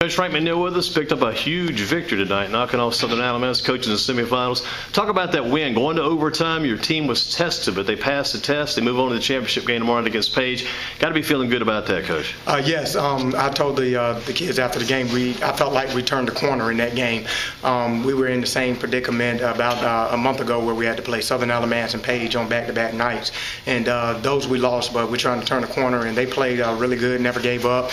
Coach Frank McNeil with us, picked up a huge victory tonight, knocking off SouthernAlamance, coaching the semifinals. Talk about that win. Going to overtime, your team was tested, but they passed the test. They move on to the championship game tomorrow against Page. Got to be feeling good about that, Coach. Yes, I told the kids after the game, I felt like we turned the corner in that game. We were in the same predicament about a month ago where we had to play SouthernAlamance and Page on back-to-back nights. And those we lost, but we're trying to turn the corner, and they played really good, never gave up.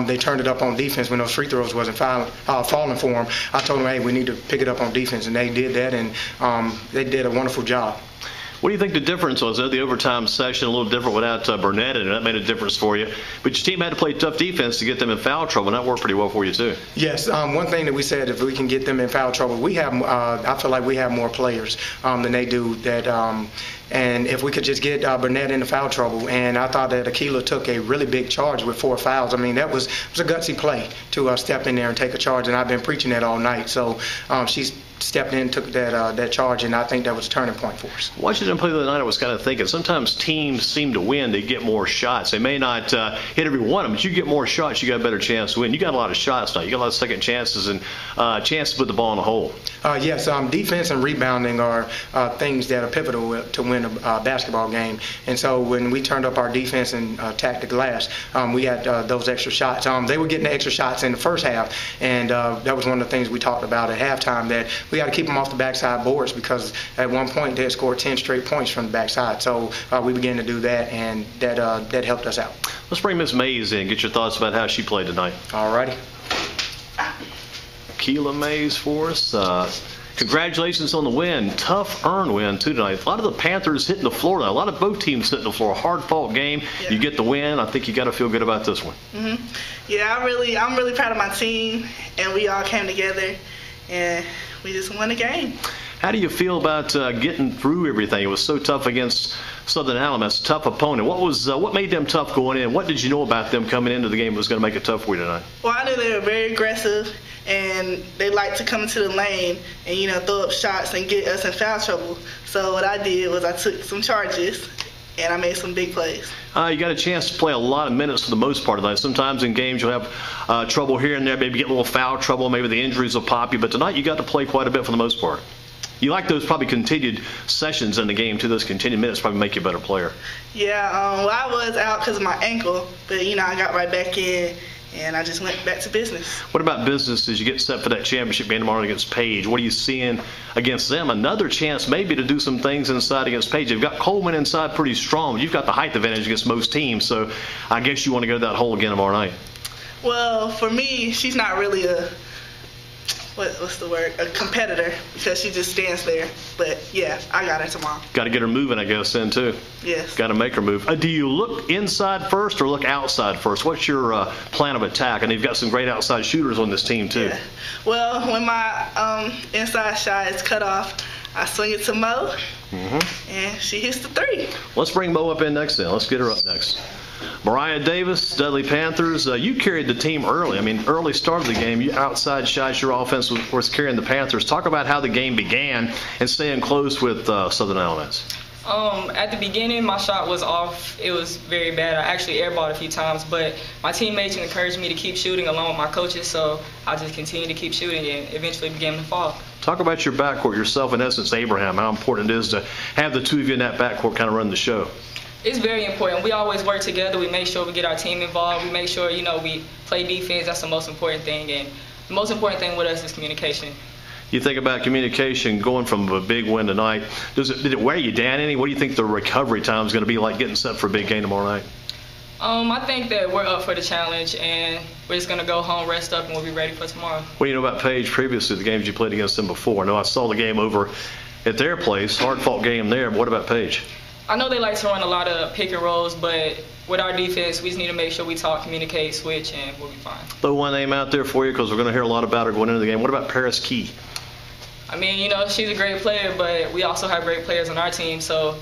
They turned it up on defense when those free throws wasn't falling for them. I told them, hey, we need to pick it up on defense, and they did that, and they did a wonderful job. What do you think the difference was? The overtime session a little different without Burnett, and that made a difference for you. But your team had to play tough defense to get them in foul trouble, and that worked pretty well for you too. Yes, one thing that we said, if we can get them in foul trouble, we have. I feel like we have more players than they do. And if we could just get Burnett into foul trouble, and I thought that Akila took a really big charge with 4 fouls. I mean, it was a gutsy play to step in there and take a charge, and I've been preaching that all night. So she's stepped in, took that charge, and I think that was a turning point for us. Watching them play the other night, I was kind of thinking sometimes teams seem to win, they get more shots. They may not hit every one of them, but you get more shots, you got a better chance to win. You got a lot of shots now. You got a lot of second chances and chances to put the ball in the hole. Yes, defense and rebounding are things that are pivotal to win a basketball game. And so when we turned up our defense and attacked the glass, we had those extra shots. They were getting the extra shots in the first half, and that was one of the things we talked about at halftime, that we got to keep them off the backside boards, because at one point they had scored 10 straight points from the backside. So we began to do that, and that helped us out. Let's bring Miss Maize in. Get your thoughts about how she played tonight. All righty. Keela Maize for us. Congratulations on the win. Tough earned win too tonight. A lot of the Panthers hitting the floor tonight. A lot of both teams hitting the floor. Hard fought game. Yeah. You get the win. I think you got to feel good about this one. Yeah, I'm really proud of my team, and we all came together, and we just won the game. How do you feel about getting through everything? It was so tough against SouthernAlamance, tough opponent. What made them tough going in? What did you know about them coming into the game that was going to make it tough for you tonight? Well, I knew they were very aggressive, and they like to come into the lane and throw up shots and get us in foul trouble. So what I did was I took some charges, and I made some big plays. You got a chance to play a lot of minutes for the most part of the night. Sometimes in games you'll have trouble here and there, maybe get a little foul trouble, maybe the injuries will pop you, but tonight you got to play quite a bit for the most part. You like those probably continued sessions in the game too. Those continued minutes probably make you a better player. Yeah, well, I was out because of my ankle, but I got right back in, and I just went back to business. What about business as you get set for that championship game tomorrow against Page? What are you seeing against them? Another chance maybe to do some things inside against Page. They've got Coleman inside pretty strong. You've got the height advantage against most teams, so I guess you want to go to that hole again tomorrow night. Well, for me, she's not really a a competitor, because she just stands there. But yeah, I got her tomorrow. Got to get her moving, I guess, then too. Yes. Got to make her move. Do you look inside first or look outside first? What's your plan of attack? And you've got some great outside shooters on this team too. Yeah. Well, when my inside shot is cut off, I swing it to Mo, and she hits the 3. Let's bring Mo up in next then. Let's get her up next. Mariah Davis, Dudley Panthers, you carried the team early. I mean, early start of the game, you outside shots, your offense was carrying the Panthers. Talk about how the game began and staying close with SouthernAlamance. At the beginning, my shot was off. It was very bad. I actually airballed a few times, but my teammates encouraged me to keep shooting along with my coaches, so I just continued to keep shooting and eventually began to fall. Talk about your backcourt, yourself and Essence Abraham, how important it is to have the two of you in that backcourt kind of run the show. It's very important. We always work together. We make sure we get our team involved. We make sure, we play defense. That's the most important thing. And the most important thing with us is communication. You think about communication going from a big win tonight. Did it wear you down any? What do you think the recovery time is going to be like getting set for a big game tomorrow night? I think that we're up for the challenge, and we're just going to go home, rest up, and we'll be ready for tomorrow. What do you know about Page previously, the games you played against them before? I know I saw the game over at their place, hard-fought game there, but what about Page? I know they like to run a lot of pick and rolls, but with our defense, we just need to make sure we talk, communicate, switch, and we'll be fine. Throw one name out there for you because we're going to hear a lot about her going into the game. What about Paris Key? I mean, she's a great player, but we also have great players on our team, so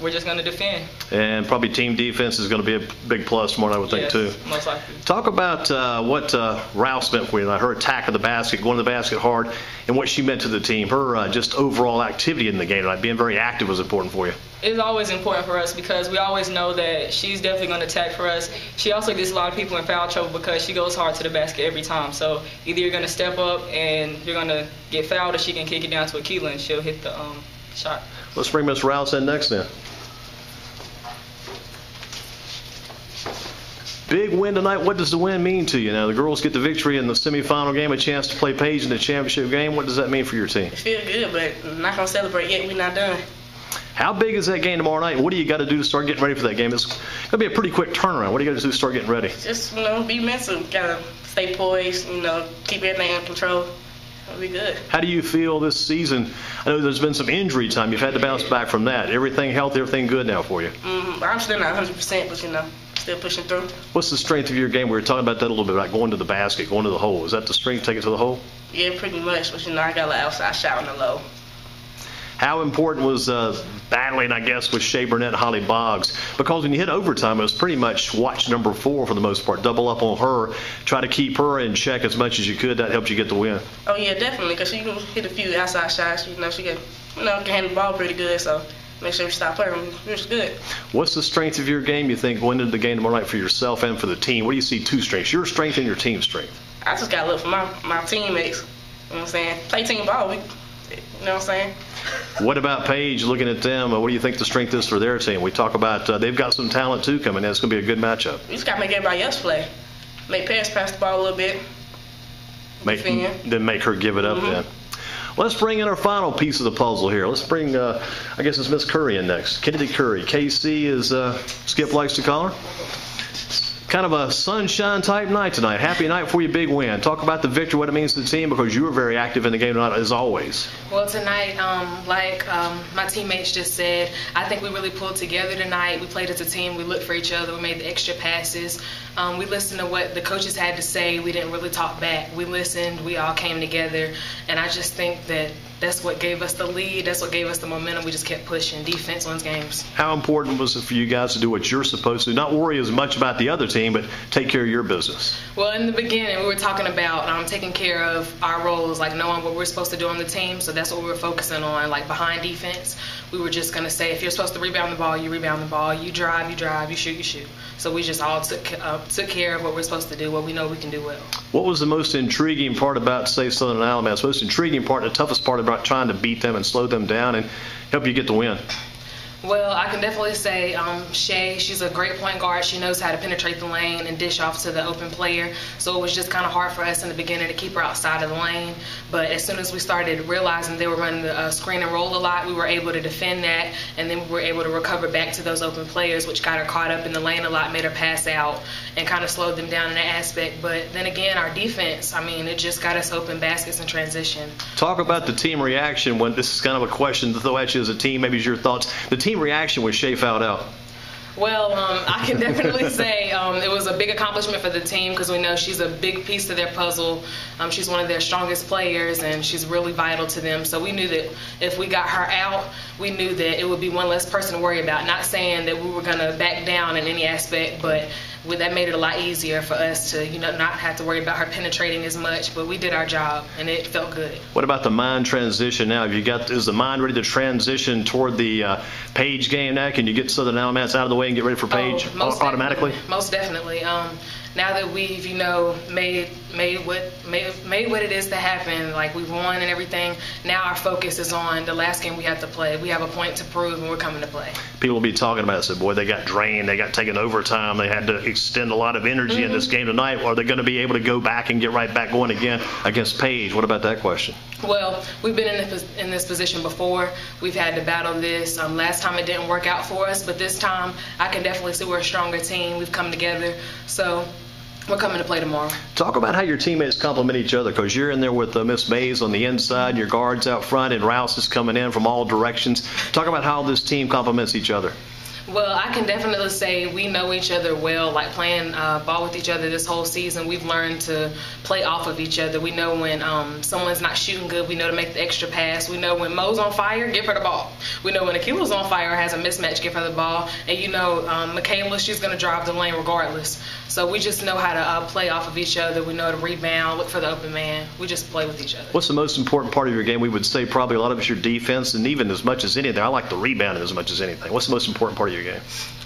we're just going to defend. And probably team defense is going to be a big plus tomorrow, I would think, Yes, too. most likely. Talk about what Rouse meant for you. Her attack of the basket, going to the basket hard, and what she meant to the team. Her just overall activity in the game tonight, being very active, was important for you. It's always important for us because we always know that she's definitely going to attack for us. She also gets a lot of people in foul trouble because she goes hard to the basket every time. So either you're going to step up and you're going to get fouled, or she can kick it down to Akila and she'll hit the shot. Let's bring Miss Rouse in next then. Big win tonight. What does the win mean to you? Now, the girls get the victory in the semifinal game, a chance to play Page in the championship game. What does that mean for your team? It feels good, but I'm not going to celebrate yet. We're not done. How big is that game tomorrow night? What do you got to do to start getting ready for that game? It's going to be a pretty quick turnaround. What do you got to do to start getting ready? Just, be mental. Got to stay poised, keep everything under control. It'll be good. How do you feel this season? I know there's been some injury time. You've had to bounce back from that. Everything healthy, everything good now for you? I'm still not 100%, but, still pushing through. What's the strength of your game? We were talking about that a little bit, about going to the basket, going to the hole. Is that the strength, take it to the hole? Yeah, pretty much. But, I got an outside shot on the low. How important was battling, I guess, with Shea Burnett and Holly Boggs? Because when you hit overtime, it was pretty much watch number 4 for the most part. Double up on her, try to keep her in check as much as you could. That helped you get the win. Oh, yeah, definitely, because she can hit a few outside shots. She can, can handle the ball pretty good, so make sure we stop playing. It was good. What's the strength of your game, you think, going into the game tomorrow night for yourself and for the team? What do you see two strengths, your strength and your team's strength? I just got to look for my teammates. You know what I'm saying? Play team ball. You know what I'm saying? What about Page, looking at them? What do you think the strength is for their team? We talk about they've got some talent, too, coming in. It's going to be a good matchup. We just got to make everybody else play. Make Paris pass the ball a little bit. Then make her give it up then. Let's bring in our final piece of the puzzle here. Let's bring, I guess it's Miss Currie in next. Kennedy Currie. KC, as Skip likes to call her. Kind of a sunshine type night tonight. Happy night for you, big win. Talk about the victory, what it means to the team, because you were very active in the game tonight, as always. Well, tonight, like my teammates just said, I think we really pulled together tonight. We played as a team. We looked for each other. We made the extra passes. We listened to what the coaches had to say. We didn't really talk back. We listened. We all came together. And I just think that that's what gave us the lead. That's what gave us the momentum. We just kept pushing. Defense wins games. How important was it for you guys to do what you're supposed to? Not worry as much about the other team, but take care of your business. Well, in the beginning, we were talking about taking care of our roles, like knowing what we're supposed to do on the team. So that's what we were focusing on. Like behind defense, we were just going to say, if you're supposed to rebound the ball, you rebound the ball. You drive, you shoot, you shoot. So we just all took care of what we're supposed to do, what we know we can do well. What was the most intriguing part about, say, SouthernAlamance? Most intriguing part, the toughest part about trying to beat them and slow them down and help you get the win? Well, I can definitely say Shea, she's a great point guard. She knows how to penetrate the lane and dish off to the open player. So it was just kind of hard for us in the beginning to keep her outside of the lane. But as soon as we started realizing they were running the screen and roll a lot, we were able to defend that. And then we were able to recover back to those open players, which got her caught up in the lane a lot, made her pass out, and kind of slowed them down in that aspect. But then again, our defense, it just got us open baskets in transition. Talk about the team reaction when this is kind of a question to throw at you as a team. Maybe it's your thoughts. The team reaction when Shea fouled out. Well, I can definitely say it was a big accomplishment for the team because we know she's a big piece to their puzzle. She's one of their strongest players, and she's really vital to them. So we knew that if we got her out, we knew that it would be one less person to worry about. Not saying that we were going to back down in any aspect, but that made it a lot easier for us to, not have to worry about her penetrating as much. But we did our job, and it felt good. What about the mind transition now? Is the mind ready to transition toward the Page game now? Can you get SouthernAlamance out of the way and get ready for Page automatically? Most definitely. Now that we've, made what it is to happen, like we've won and everything, now our focus is on the last game we have to play. We have a point to prove, and we're coming to play. People will be talking about it. Said, boy, they got drained. They got taken overtime. They had to extend a lot of energy in this game tonight. Are they going to be able to go back and get right back going again against Page? What about that question? Well, we've been in this position before. We've had to battle this. Last time it didn't work out for us, but this time I can definitely see we're a stronger team. We've come together. So we're coming to play tomorrow. Talk about how your teammates complement each other, because you're in there with Miss Maize on the inside, your guards out front, and Rouse is coming in from all directions. Talk about how this team complements each other. Well, I can definitely say we know each other well, like playing ball with each other this whole season. We've learned to play off of each other. We know when someone's not shooting good, we know to make the extra pass. We know when Mo's on fire, give her the ball. We know when Akila's on fire or has a mismatch, give her the ball. And you know, Michaela, she's going to drive the lane regardless. So we just know how to play off of each other. We know to rebound, look for the open man. We just play with each other. What's the most important part of your game? We would say probably a lot of it's your defense, and even as much as anything, I like the rebounding as much as anything. What's the most important part of your game?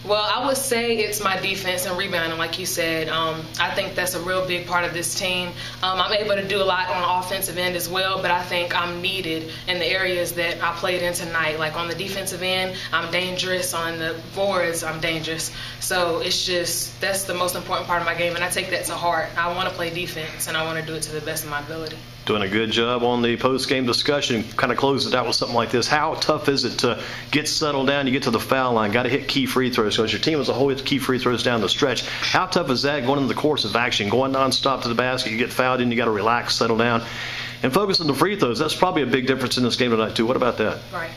Well, I would say it's my defense and rebounding, like you said. I think that's a real big part of this team. I'm able to do a lot on the offensive end as well, but I think I'm needed in the areas that I played in tonight. Like on the defensive end, I'm dangerous. On the boards, I'm dangerous. So it's just, that's the most important part of my game, and I take that to heart. I want to play defense, and I want to do it to the best of my ability. Doing a good job on the post-game discussion. Kind of close it out with something like this. How tough is it to get settled down? You get to the foul line, got to hit key free throws because your team as a whole hits key free throws down the stretch. How tough is that going into the course of action, going nonstop to the basket? You get fouled in, you got to relax, settle down, and focus on the free throws. That's probably a big difference in this game tonight too. What about that? Right.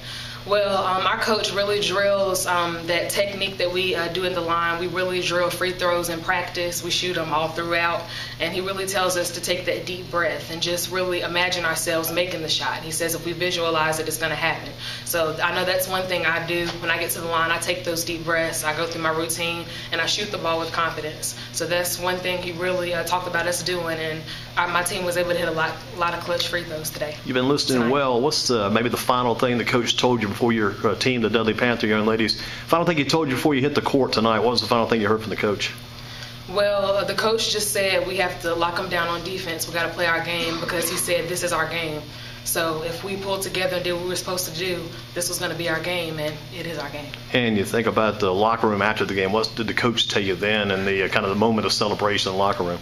Well, our coach really drills that technique that we do in the line. We really drill free throws in practice. We shoot them all throughout. And he really tells us to take that deep breath and just really imagine ourselves making the shot. He says if we visualize it, it's going to happen. So I know that's one thing I do. When I get to the line, I take those deep breaths. I go through my routine, and I shoot the ball with confidence. So that's one thing he really talked about us doing. And my team was able to hit a lot of clutch free throws today. You've been listening well. What's maybe the final thing the coach told you before your team, the Dudley Panther young ladies, final thing he told you before you hit the court tonight? What was the final thing you heard from the coach? Well, the coach just said we have to lock them down on defense. We got to play our game because he said this is our game. So if we pulled together and did what we were supposed to do, this was going to be our game, and it is our game. And you think about the locker room after the game. What did the coach tell you then and the kind of the moment of celebration in the locker room?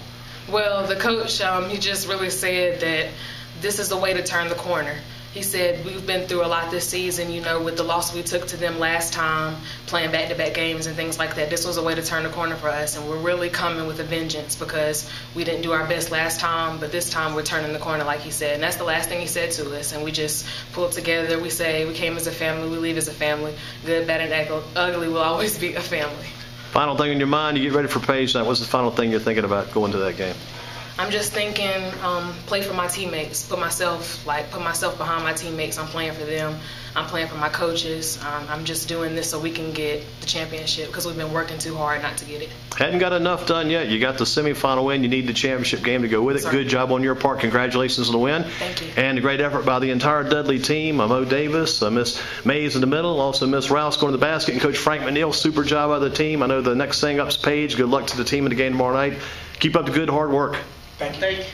Well, the coach, he just really said that this is the way to turn the corner. He said we've been through a lot this season, you know, with the loss we took to them last time, playing back-to-back games and things like that. This was a way to turn the corner for us, and we're really coming with a vengeance because we didn't do our best last time, but this time we're turning the corner, like he said. And that's the last thing he said to us, and we just pulled together. We say we came as a family, we leave as a family. Good, bad, and ugly will always be a family. Final thing in your mind, you get ready for Page night. What's the final thing you're thinking about going to that game? I'm just thinking, play for my teammates, put myself behind my teammates. I'm playing for them. I'm playing for my coaches. I'm just doing this so we can get the championship because we've been working too hard not to get it. Hadn't got enough done yet. You got the semifinal win. You need the championship game to go with it. Sorry. Good job on your part. Congratulations on the win. Thank you. And a great effort by the entire Dudley team. Mo Davis, Miss Maize in the middle, also Miss Rouse going to the basket, and Coach Frank McNeil. Super job by the team. I know the next thing up's Page. Good luck to the team in the game tomorrow night. Keep up the good hard work. Thank you.